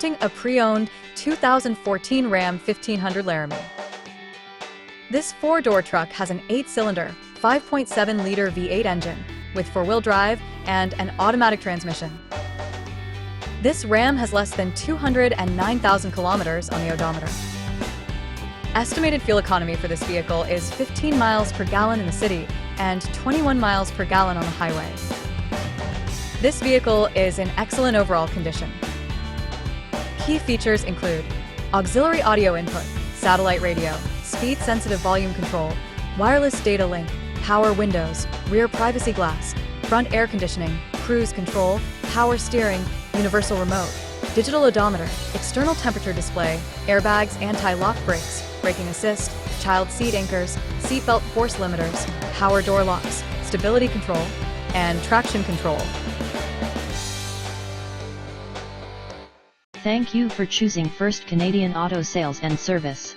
presenting a pre-owned 2014 Ram 1500 Laramie. This four-door truck has an 8-cylinder, 5.7-liter V8 engine with four-wheel drive and an automatic transmission. This Ram has less than 209,000 kilometers on the odometer. Estimated fuel economy for this vehicle is 15 miles per gallon in the city and 21 miles per gallon on the highway. This vehicle is in excellent overall condition. Key features include auxiliary audio input, satellite radio, speed-sensitive volume control, wireless data link, power windows, rear privacy glass, front air conditioning, cruise control, power steering, universal remote, digital odometer, external temperature display, airbags, anti-lock brakes, braking assist, child seat anchors, seatbelt force limiters, power door locks, stability control, and traction control. Thank you for choosing First Canadian Auto Sales and Service.